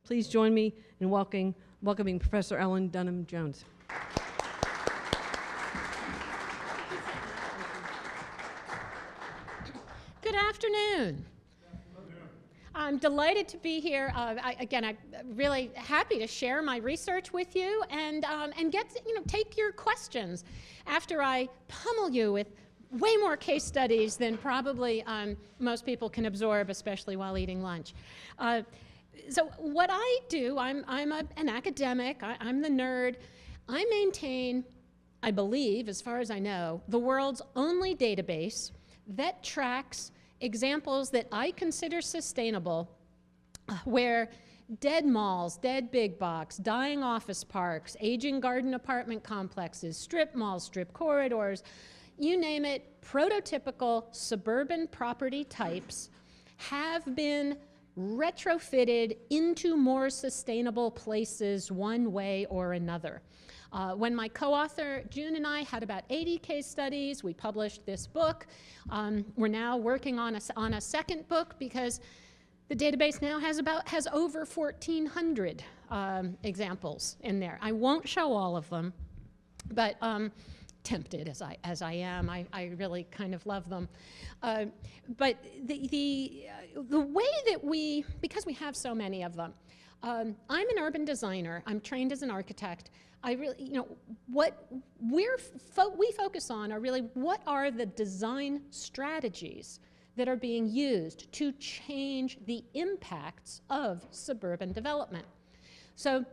Please join me in welcoming Professor Ellen Dunham Jones. Good afternoon. I'm delighted to be here. I'm really happy to share my research with you and get to, take your questions after I pummel you with way more case studies than probably most people can absorb, especially while eating lunch. So what I do, I'm an academic. I'm the nerd. I maintain, I believe, as far as I know, the world's only database that tracks examples that I consider sustainable, where dead malls, dead big box, dying office parks, aging garden apartment complexes, strip malls, strip corridors, you name it, prototypical suburban property types have been retrofitted into more sustainable places one way or another. When my co-author June and I had about 80 case studies, we published this book. We're now working on a second book because the database now has over 1,400 examples in there. I won't show all of them, but tempted as I am, I really kind of love them. But the way that because we have so many of them, I'm an urban designer. I'm trained as an architect. I really, what we focus on are really what are the design strategies that are being used to change the impacts of suburban development. So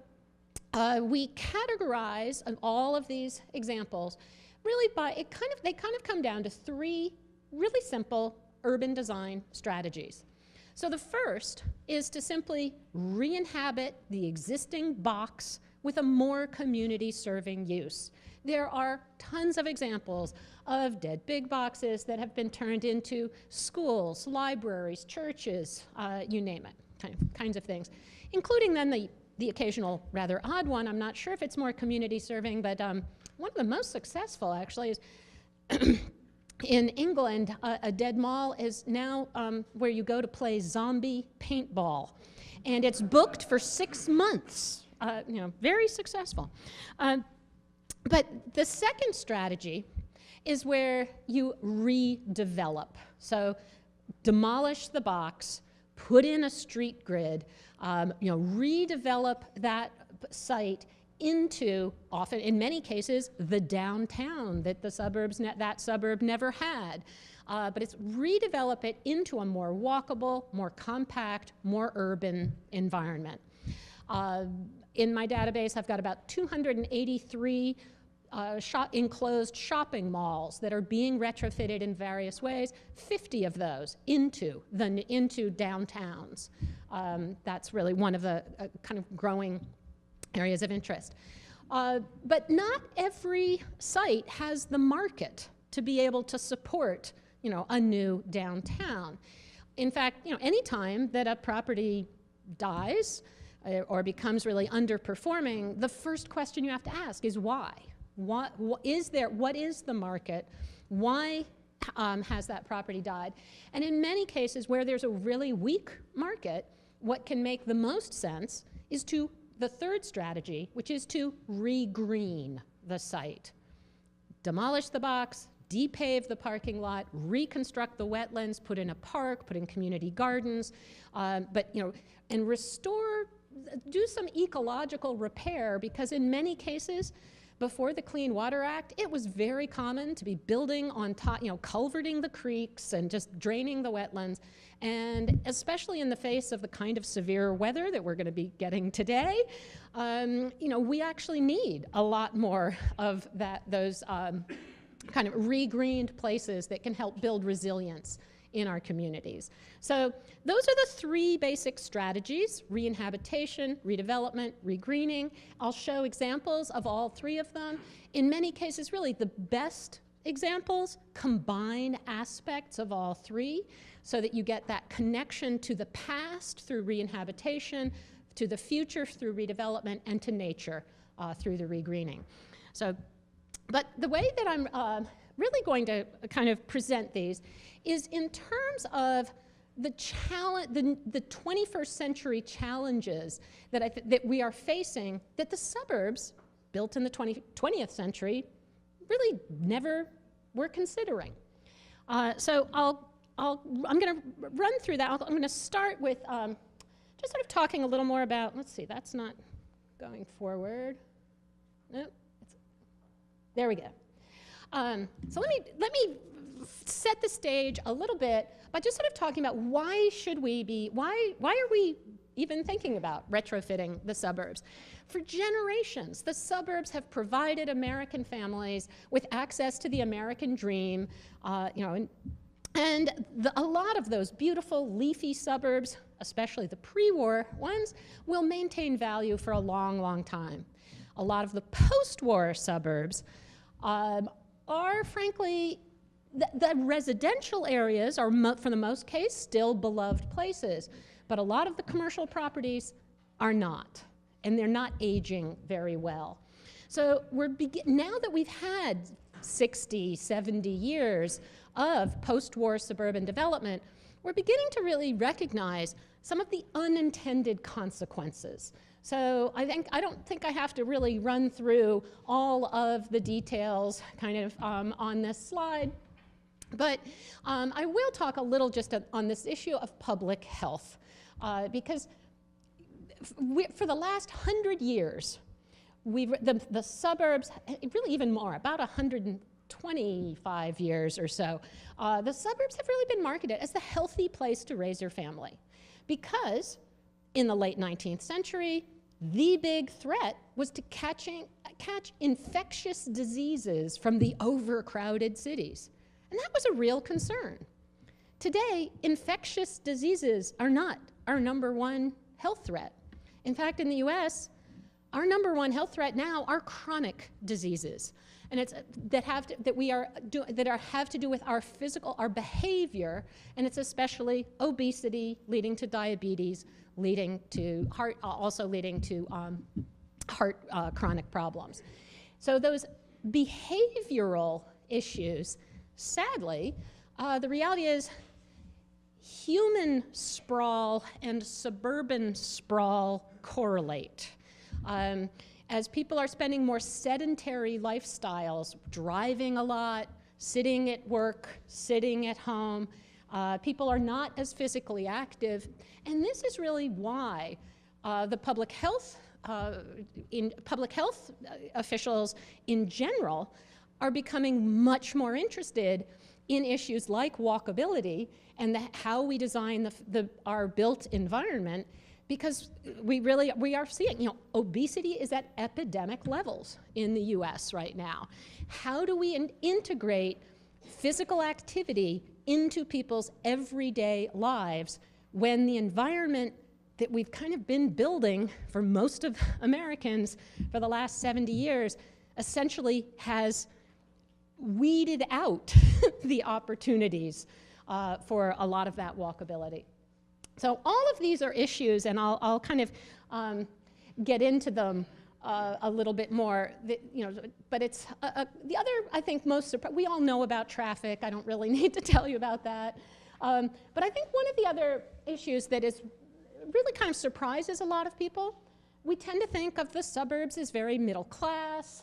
we categorize all of these examples really by, they kind of come down to three really simple urban design strategies. So the first is to simply re-inhabit the existing box with a more community-serving use. There are tons of examples of dead big boxes that have been turned into schools, libraries, churches, you name it, kinds of things, including then the occasional rather odd one. I'm not sure if it's more community-serving, but one of the most successful actually is in England, a dead mall is now where you go to play zombie paintball. And it's booked for 6 months. Very successful. But the second strategy is where you redevelop. So demolish the box, put in a street grid, redevelop that site into, often in many cases, the downtown that that suburb never had. But it's redevelop it into a more walkable, more compact, more urban environment. In my database, I've got about 283 enclosed shopping malls that are being retrofitted in various ways, 50 of those into downtowns. That's really one of the kind of growing areas of interest. But not every site has the market to be able to support, a new downtown. In fact, any time that a property dies or becomes really underperforming, the first question you have to ask is why? What is the market? Why has that property died? And in many cases where there's a really weak market, what can make the most sense is the third strategy, which is to re-green the site. Demolish the box, depave the parking lot, reconstruct the wetlands, put in a park, put in community gardens, and restore, do some ecological repair, because in many cases, before the Clean Water Act, it was very common to be building on top, culverting the creeks and just draining the wetlands. And especially in the face of the kind of severe weather that we're going to be getting today, we actually need a lot more of those kind of re-greened places that can help build resilience in our communities. So those are the three basic strategies: re-inhabitation, redevelopment, re-greening. I'll show examples of all three of them. In many cases, really the best examples combine aspects of all three so that you get that connection to the past through re-inhabitation, to the future through redevelopment, and to nature through the re-greening. But the way that I'm really going to kind of present these is in terms of the 21st century challenges that we are facing that the suburbs built in the 20th century really never were considering. So I'm going to run through that. I'm going to start with just sort of talking a little more about, let's see, that's not going forward. Nope. There we go. So let me set the stage a little bit by just sort of talking about why are we even thinking about retrofitting the suburbs? For generations, the suburbs have provided American families with access to the American dream, and a lot of those beautiful leafy suburbs, especially the pre-war ones, will maintain value for a long, long time. A lot of the post-war suburbs are frankly, the residential areas are, for the most case, still beloved places, but a lot of the commercial properties are not, and they're not aging very well. So now that we've had 60, 70 years of post-war suburban development, we're beginning to really recognize some of the unintended consequences. So I don't think I have to really run through all of the details kind of on this slide, but I will talk a little just on this issue of public health, because for the last 100 years, the suburbs, really even more, about 125 years or so, the suburbs have really been marketed as the healthy place to raise your family, because in the late 19th century, the big threat was to catch infectious diseases from the overcrowded cities. And that was a real concern. Today, infectious diseases are not our number 1 health threat. In fact, in the US, our number 1 health threat now are chronic diseases. And it's that have to do with our behavior, and it's especially obesity leading to diabetes, leading to heart chronic problems. So those behavioral issues, sadly, the reality is human sprawl and suburban sprawl correlate. As people are spending more sedentary lifestyles, driving a lot, sitting at work, sitting at home, people are not as physically active, and this is really why the public health officials in general are becoming much more interested in issues like walkability and how we design our built environment, because we are seeing, obesity is at epidemic levels in the US right now. How do we integrate physical activity into people's everyday lives when the environment that we've kind of been building for most of Americans for the last 70 years essentially has weeded out the opportunities for a lot of that walkability? So all of these are issues, and I'll kind of get into them a little bit more. But it's the other, I think, we all know about traffic. I don't really need to tell you about that. But I think one of the other issues that is really kind of surprises a lot of people, we tend to think of the suburbs as very middle class,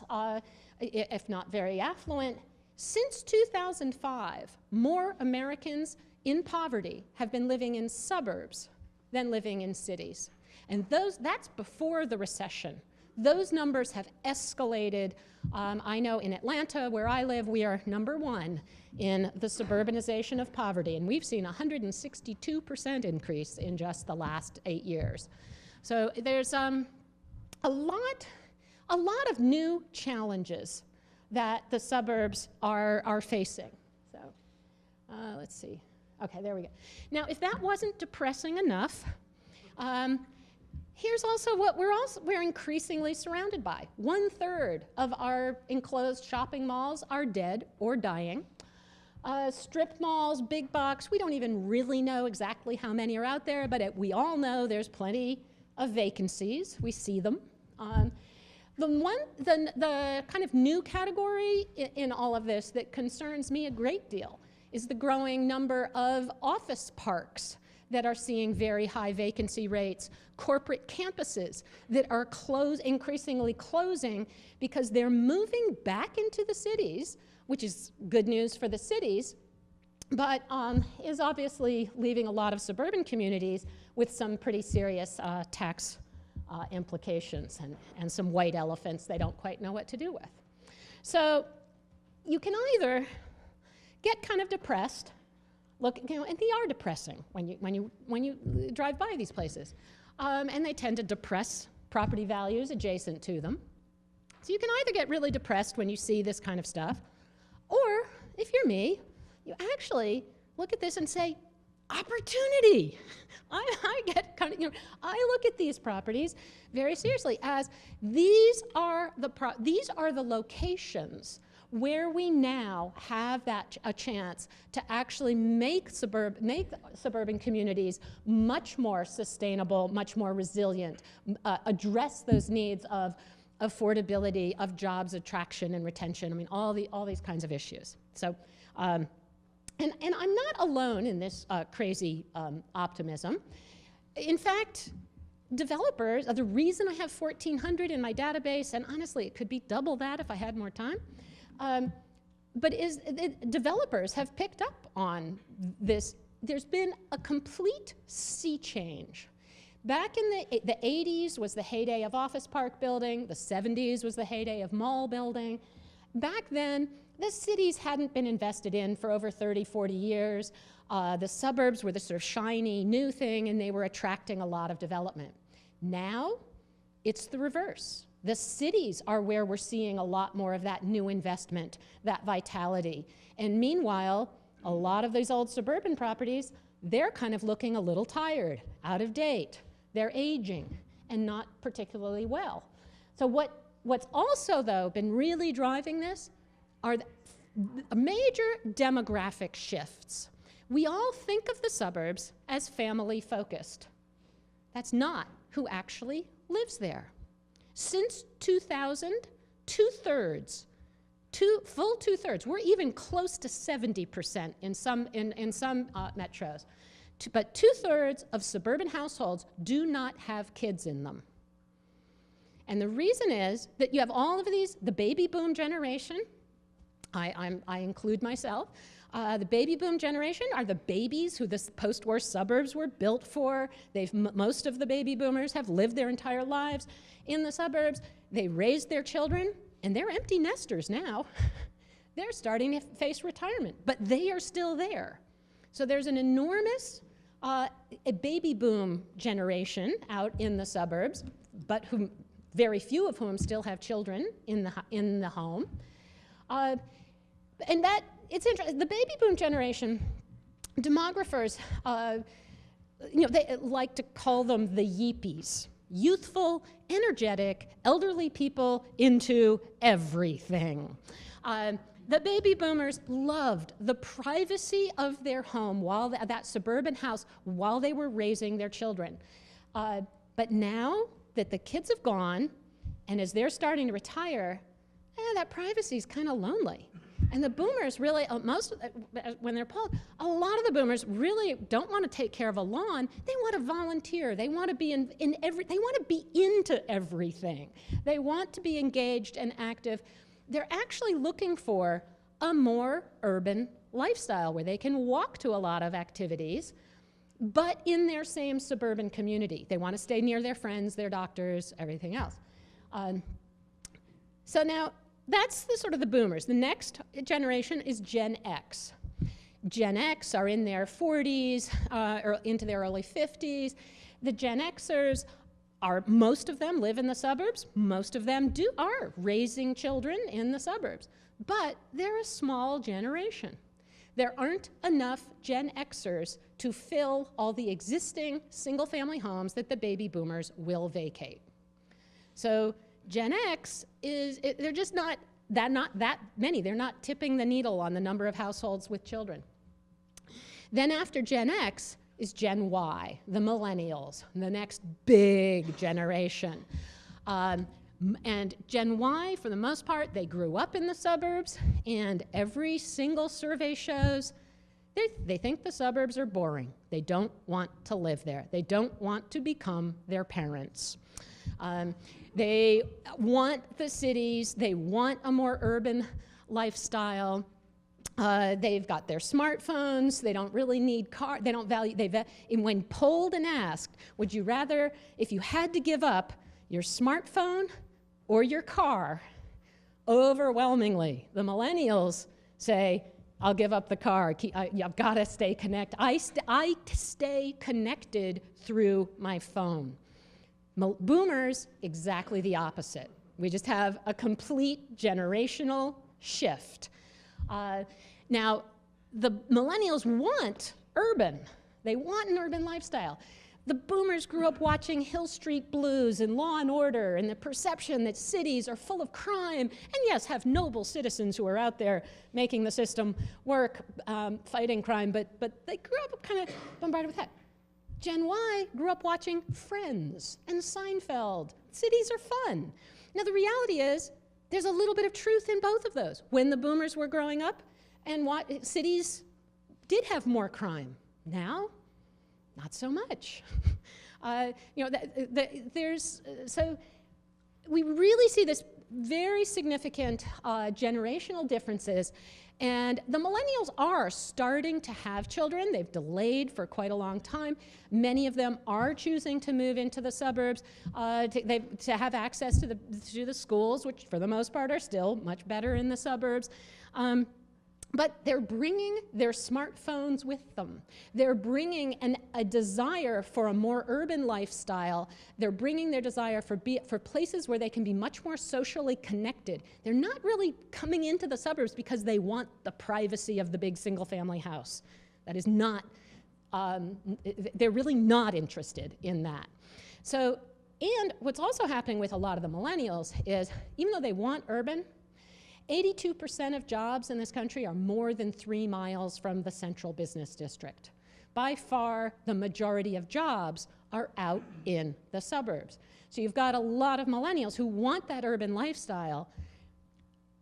if not very affluent. Since 2005, more Americans in poverty have been living in suburbs than living in cities. And that's before the recession. Those numbers have escalated. I know in Atlanta, where I live, we are number 1 in the suburbanization of poverty, and we've seen a 162% increase in just the last 8 years. So there's a lot of new challenges that the suburbs are facing. So let's see. Okay, there we go. Now, if that wasn't depressing enough, here's also what we're increasingly surrounded by. 1/3 of our enclosed shopping malls are dead or dying. Strip malls, big box, we don't even really know exactly how many are out there, but we all know there's plenty of vacancies. We see them. The kind of new category in all of this that concerns me a great deal is the growing number of office parks that are seeing very high vacancy rates, corporate campuses that are increasingly closing because they're moving back into the cities, which is good news for the cities, but is obviously leaving a lot of suburban communities with some pretty serious tax implications and some white elephants they don't quite know what to do with. So you can either get kind of depressed, and they are depressing when you drive by these places, and they tend to depress property values adjacent to them. So you can either get really depressed when you see this kind of stuff, or if you're me, you actually look at this and say, opportunity. I get kind of, I look at these properties very seriously as these are the locations where we now have a chance to actually make suburban communities much more sustainable, much more resilient, address those needs of affordability, of jobs attraction and retention. I mean, all these kinds of issues. So, and I'm not alone in this crazy optimism. In fact, developers, the reason I have 1,400 in my database, and honestly, it could be double that if I had more time, developers have picked up on this. There's been a complete sea change. Back in the 80s was the heyday of office park building. The 70s was the heyday of mall building. Back then, the cities hadn't been invested in for over 30, 40 years. The suburbs were the sort of shiny new thing, and they were attracting a lot of development. Now, it's the reverse. The cities are where we're seeing a lot more of that new investment, that vitality. And meanwhile, a lot of these old suburban properties, they're kind of looking a little tired, out of date. They're aging and not particularly well. So what's also, though, been really driving this are major demographic shifts. We all think of the suburbs as family-focused. That's not who actually lives there. Since 2000, full two-thirds, we're even close to 70% in some metros, but two-thirds of suburban households do not have kids in them. And the reason is that you have all of these, the baby boom generation, I include myself, the baby boom generation are the babies who the post-war suburbs were built for. Most of the baby boomers have lived their entire lives in the suburbs. They raised their children, and they're empty nesters now. They're starting to face retirement, but they are still there. So there's an enormous a baby boom generation out in the suburbs, but very few of whom still have children in the home. And that, it's interesting, the baby boom generation, demographers, they like to call them the yeepies. Youthful, energetic, elderly people into everything. The baby boomers loved the privacy of their home, that suburban house, while they were raising their children. But now that the kids have gone, and as they're starting to retire, that privacy is kind of lonely. And the boomers really, when they're polled, a lot of the boomers really don't want to take care of a lawn. They want to volunteer. They want to be they want to be into everything. They want to be engaged and active. They're actually looking for a more urban lifestyle where they can walk to a lot of activities, but in their same suburban community. They want to stay near their friends, their doctors, everything else. So now, that's the sort of the boomers. The next generation is Gen X. Gen X are in their 40s or into their early 50s. The Gen Xers most of them live in the suburbs. Most of them are raising children in the suburbs. But they're a small generation. There aren't enough Gen Xers to fill all the existing single-family homes that the baby boomers will vacate. So Gen X they're just not that many. They're not tipping the needle on the number of households with children. Then after Gen X is Gen Y, the millennials, the next big generation. And Gen Y, for the most part, they grew up in the suburbs, and every single survey shows They think the suburbs are boring. They don't want to live there. They don't want to become their parents. They want the cities. They want a more urban lifestyle. They've got their smartphones. They don't really need cars. They don't value. And when polled and asked, would you rather, if you had to give up your smartphone or your car, overwhelmingly, the millennials say, I'll give up the car. I've got to stay connected. I stay connected through my phone. Boomers, exactly the opposite. We just have a complete generational shift. Now, the millennials want urban. They want an urban lifestyle. The boomers grew up watching Hill Street Blues and Law and Order and the perception that cities are full of crime and, yes, have noble citizens who are out there making the system work, fighting crime, but they grew up kind of bombarded with that. Gen Y grew up watching Friends and Seinfeld. Cities are fun. Now, the reality is there's a little bit of truth in both of those. When the boomers were growing up, and cities did have more crime. Now, not so much. So we really see this very significant generational differences, and the millennials are starting to have children. They've delayed for quite a long time. Many of them are choosing to move into the suburbs to have access to the schools, which for the most part are still much better in the suburbs. But they're bringing their smartphones with them. They're bringing a desire for a more urban lifestyle. They're bringing their desire for places where they can be much more socially connected. They're not really coming into the suburbs because they want the privacy of the big single-family house. That is not, they're really not interested in that. So, and what's also happening with a lot of the millennials is, even though they want urban, 82% of jobs in this country are more than 3 miles from the central business district. By far, the majority of jobs are out in the suburbs. So you've got a lot of millennials who want that urban lifestyle,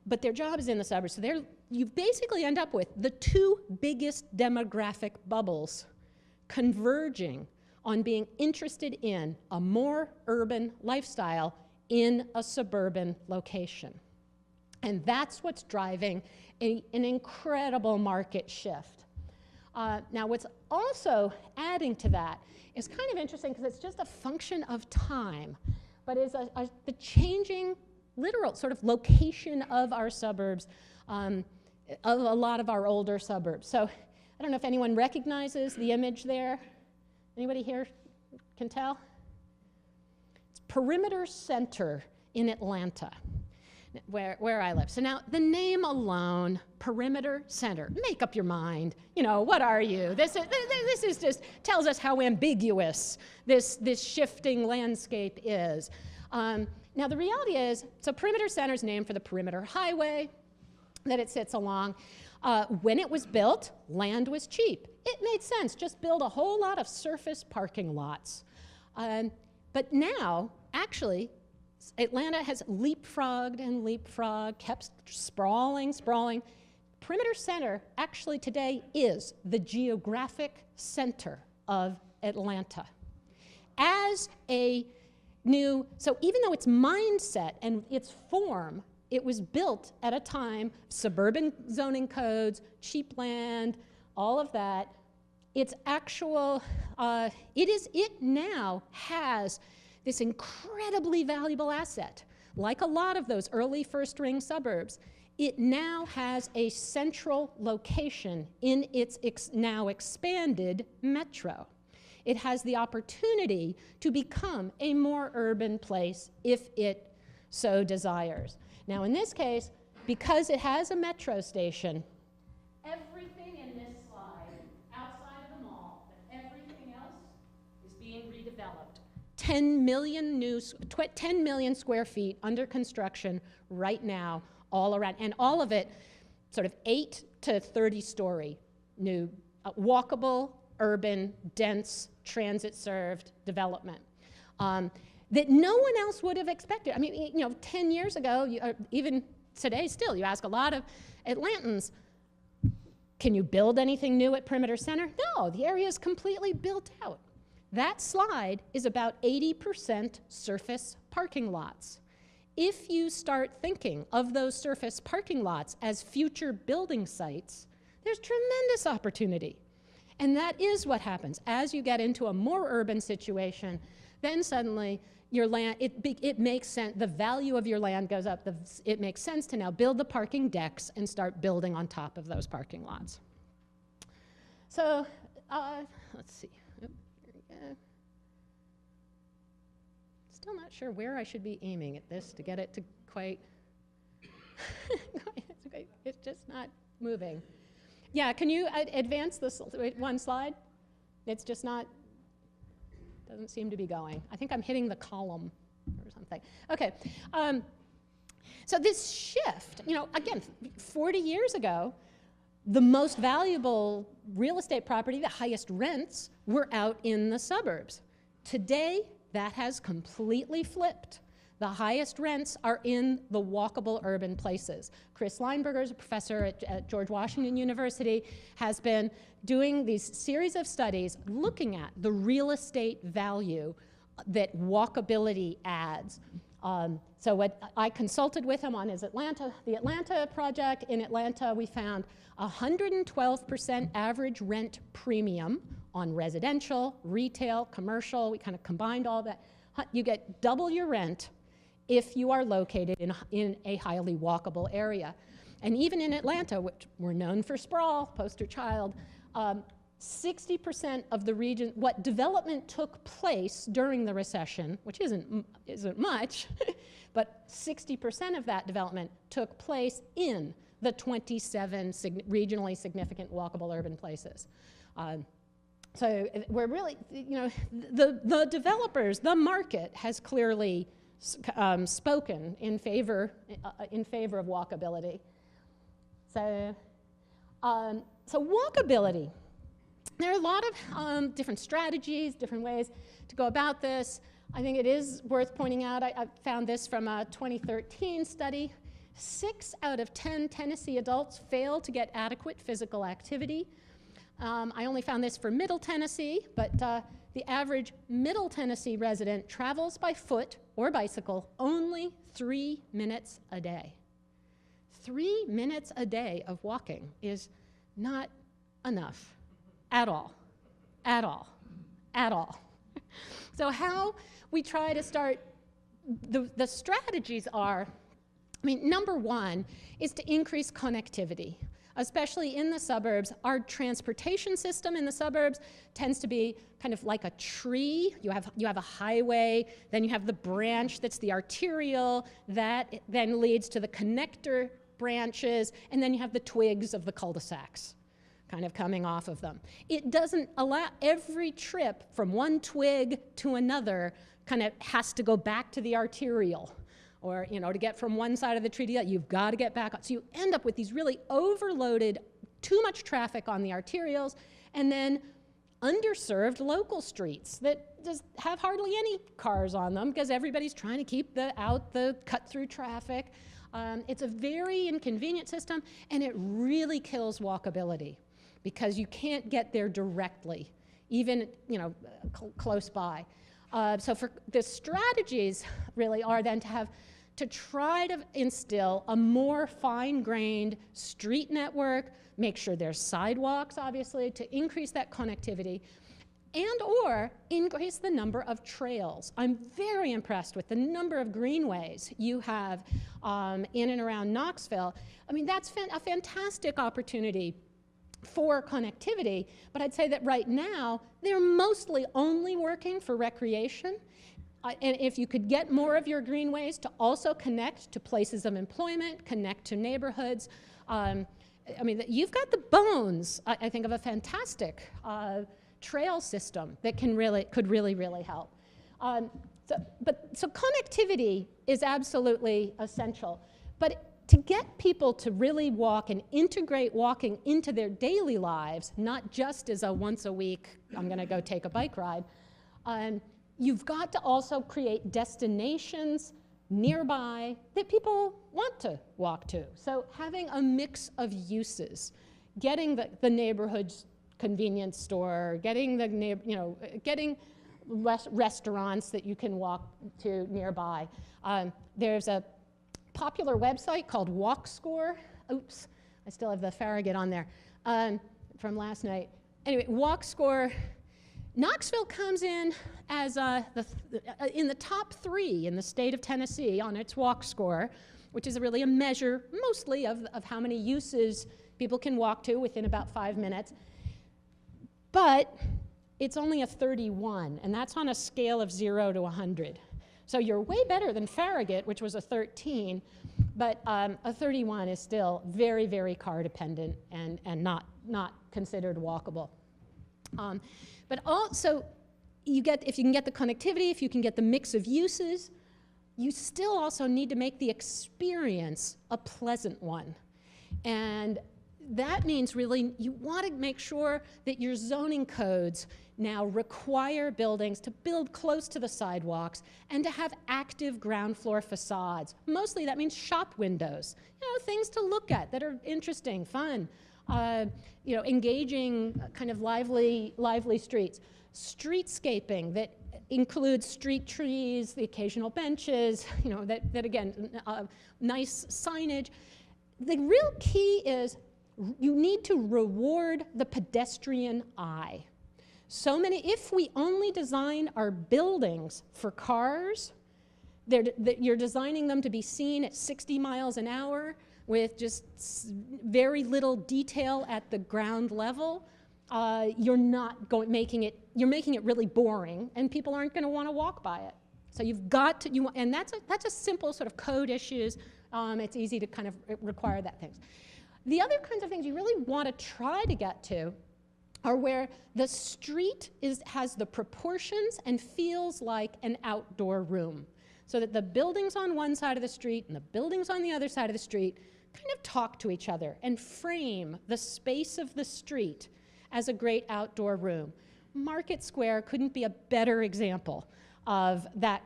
but their job is in the suburbs. So you basically end up with the 2 biggest demographic bubbles converging on being interested in a more urban lifestyle in a suburban location. And that's what's driving an incredible market shift. Now, what's also adding to that is kind of interesting because it's just a function of time, but is the changing literal sort of location of our suburbs, of a lot of our older suburbs. So I don't know if anyone recognizes the image there. Anybody here can tell? It's Perimeter Center in Atlanta, where I live. So now, the name alone, Perimeter Center, make up your mind. You know, what are you? This is just tells us how ambiguous this shifting landscape is. Now, the reality is, so Perimeter Center is named for the Perimeter Highway that it sits along. When it was built, land was cheap. It made sense. Just build a whole lot of surface parking lots. But now, actually, Atlanta has leapfrogged, kept sprawling. Perimeter Center actually today is the geographic center of Atlanta. So even though its mindset and its form, it was built at a time, suburban zoning codes, cheap land, all of that, its actual, it now has this incredibly valuable asset. Like a lot of those early first-ring suburbs, it now has a central location in its now expanded metro. It has the opportunity to become a more urban place if it so desires. Now, in this case, because it has a metro station, everything in this slide, outside of the mall, but everything else is being redeveloped. 10 million square feet under construction right now, all around, and all of it sort of 8 to 30-story new walkable, urban, dense, transit-served development that no one else would have expected. I mean, 10 years ago, even today still, you ask a lot of Atlantans, Can you build anything new at Perimeter Center? No, the area is completely built out. That slide is about 80% surface parking lots. If you start thinking of those surface parking lots as future building sites, there's tremendous opportunity. And that is what happens. As you get into a more urban situation, then suddenly your land, it makes sense, the value of your land goes up. It makes sense to now build the parking decks and start building on top of those parking lots. So, let's see. Oh, here we go. Still not sure where I should be aiming at this to get it to quite, it's just not moving. Yeah, can you advance this one slide? It's just not, doesn't seem to be going. I think I'm hitting the column or something. Okay, so this shift, you know, again, 40 years ago, the most valuable real estate property, the highest rents, were out in the suburbs. Today, that has completely flipped. The highest rents are in the walkable urban places. Chris Lineberger is a professor at George Washington University, has been doing these series of studies looking at the real estate value that walkability adds. So what I consulted with him on is the Atlanta project. In Atlanta, we found 112% average rent premium on residential, retail, commercial. We kind of combined all that. You get double your rent if you are located in a highly walkable area. And even in Atlanta, which we're known for sprawl, poster child, 60% of the region, what development took place during the recession, which isn't much, but 60% of that development took place in the 27 regionally significant walkable urban places. So we're really, you know, the developers, the market has clearly spoken in favor of walkability. So walkability. There are a lot of different strategies, different ways to go about this. I think it is worth pointing out, I found this from a 2013 study. 6 out of 10 Tennessee adults fail to get adequate physical activity. I only found this for Middle Tennessee, but the average Middle Tennessee resident travels by foot or bicycle only 3 minutes a day. 3 minutes a day of walking is not enough at all, at all, at all. So how we try to start, the strategies are, I mean, number one is to increase connectivity. Especially in the suburbs, our transportation system in the suburbs tends to be kind of like a tree. You have a highway, then you have the branch that's the arterial, that then leads to the connector branches, and then you have the twigs of the cul-de-sacs kind of coming off of them. It doesn't allow, every trip from one twig to another kind of has to go back to the arterial. Or, you know, to get from one side of the tree to the other, you've got to get back on. So you end up with these really overloaded, too much traffic on the arterials, and then underserved local streets that just have hardly any cars on them because everybody's trying to keep out the cut-through traffic. It's a very inconvenient system, and it really kills walkability because you can't get there directly, even, you know, close by. So for the strategies really are then to try to instill a more fine-grained street network, make sure there's sidewalks, obviously, to increase that connectivity, and or increase the number of trails. I'm very impressed with the number of greenways you have in and around Knoxville. I mean, that's a fantastic opportunity for connectivity, but I'd say that right now, they're mostly only working for recreation. And if you could get more of your greenways to also connect to places of employment, connect to neighborhoods, I mean, you've got the bones, I think, of a fantastic trail system that could really help. So connectivity is absolutely essential, but to get people to really walk and integrate walking into their daily lives, not just as a once a week, I'm gonna go take a bike ride, you've got to also create destinations nearby that people want to walk to. So having a mix of uses getting the neighborhood's convenience store, getting getting restaurants that you can walk to nearby. There's a popular website called WalkScore. Oops, I still have the Farragut on there from last night. Anyway, WalkScore. Knoxville comes in as in the top 3 in the state of Tennessee on its WalkScore, which is really a measure mostly of how many uses people can walk to within about 5 minutes. But it's only a 31, and that's on a scale of 0 to 100. So you're way better than Farragut, which was a 13, but a 31 is still very, very car dependent and not considered walkable. But also, if you can get the connectivity, if you can get the mix of uses, you still also need to make the experience a pleasant one. And that means really you want to make sure that your zoning codes now require buildings to build close to the sidewalks and to have active ground floor facades. Mostly that means shop windows, things to look at that are interesting, fun, engaging, kind of lively streets. Streetscaping that includes street trees, the occasional benches, that again, nice signage. The real key is you need to reward the pedestrian eye. If we only design our buildings for cars, you're designing them to be seen at 60 miles an hour with just very little detail at the ground level. You're making it really boring, and people aren't going to want to walk by it. So you've got to, and that's a simple sort of code issues. It's easy to kind of require that things. The other kinds of things you really want to try to get to are where the street has the proportions and feels like an outdoor room, so that the buildings on one side of the street and the buildings on the other side of the street kind of talk to each other and frame the space of the street as a great outdoor room. Market Square couldn't be a better example of that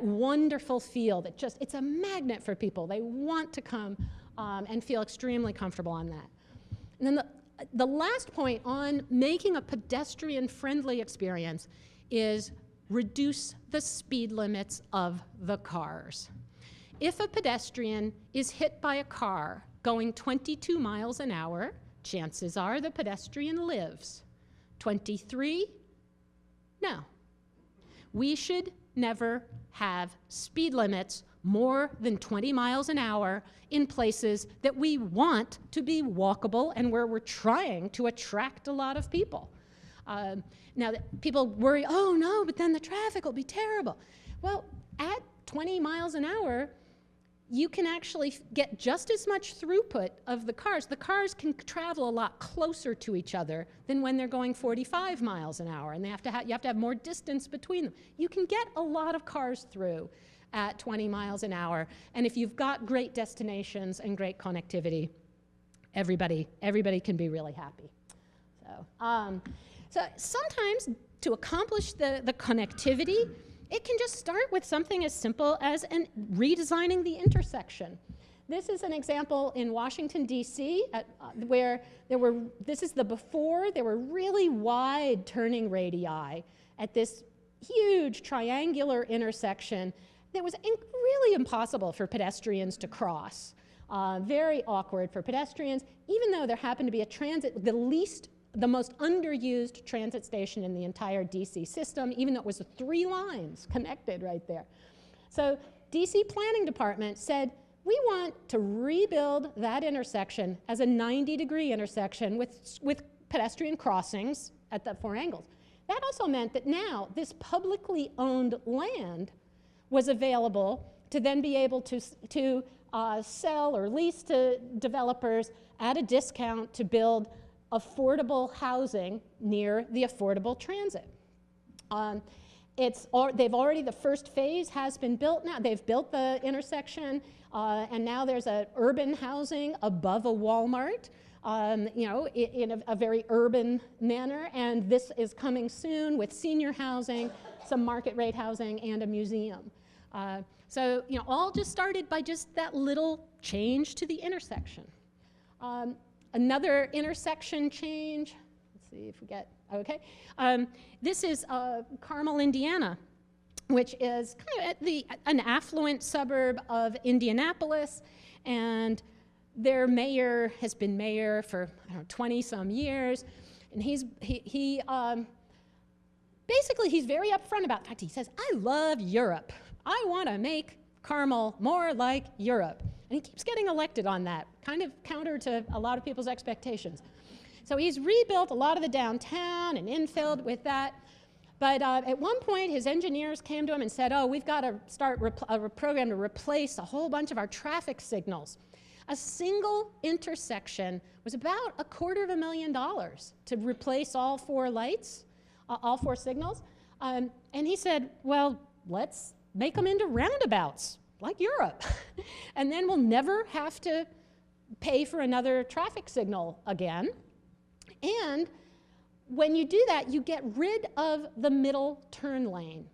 wonderful feel that it's a magnet for people. They want to come and feel extremely comfortable on that. And then the last point on making a pedestrian-friendly experience is reduce the speed limits of the cars. If a pedestrian is hit by a car going 22 miles an hour, chances are the pedestrian lives. 23? No. We should never have speed limits more than 20 miles an hour in places that we want to be walkable and where we're trying to attract a lot of people. Now, people worry, oh no, but then the traffic will be terrible. Well, at 20 miles an hour, you can actually get just as much throughput of the cars. The cars can travel a lot closer to each other than when they're going 45 miles an hour, and you have to have more distance between them. You can get a lot of cars through at 20 miles an hour, and if you've got great destinations and great connectivity, everybody can be really happy. So sometimes to accomplish the connectivity, it can just start with something as simple as redesigning the intersection. This is an example in Washington, D.C., where this is the before, there were really wide turning radii at this huge triangular intersection that was really impossible for pedestrians to cross. Very awkward for pedestrians, even though there happened to be the most underused transit station in the entire DC system, even though it was 3 lines connected right there. So DC Planning Department said, we want to rebuild that intersection as a 90-degree intersection with pedestrian crossings at the 4 angles. That also meant that now this publicly owned land was available to then be able to sell or lease to developers at a discount to build affordable housing near the affordable transit. The first phase has been built now. They've built the intersection, and now there's an urban housing above a Walmart, in a very urban manner, and this is coming soon with senior housing, some market rate housing, and a museum. So, all just started by just that little change to the intersection. Another intersection change. Let's see if we get, okay. This is Carmel, Indiana, which is kind of an affluent suburb of Indianapolis, and their mayor has been mayor for, I don't know, 20-some years, and basically he's very upfront about it. In fact, he says, I love Europe. I want to make Carmel more like Europe. And he keeps getting elected on that, kind of counter to a lot of people's expectations. So he's rebuilt a lot of the downtown and infilled with that. But at one point, his engineers came to him and said, oh, we've got to start a program to replace a whole bunch of our traffic signals. A single intersection was about $250,000 to replace all 4 lights, all 4 signals. And he said, well, let's make them into roundabouts, like Europe. And then we'll never have to pay for another traffic signal again. And when you do that, you get rid of the middle turn lane.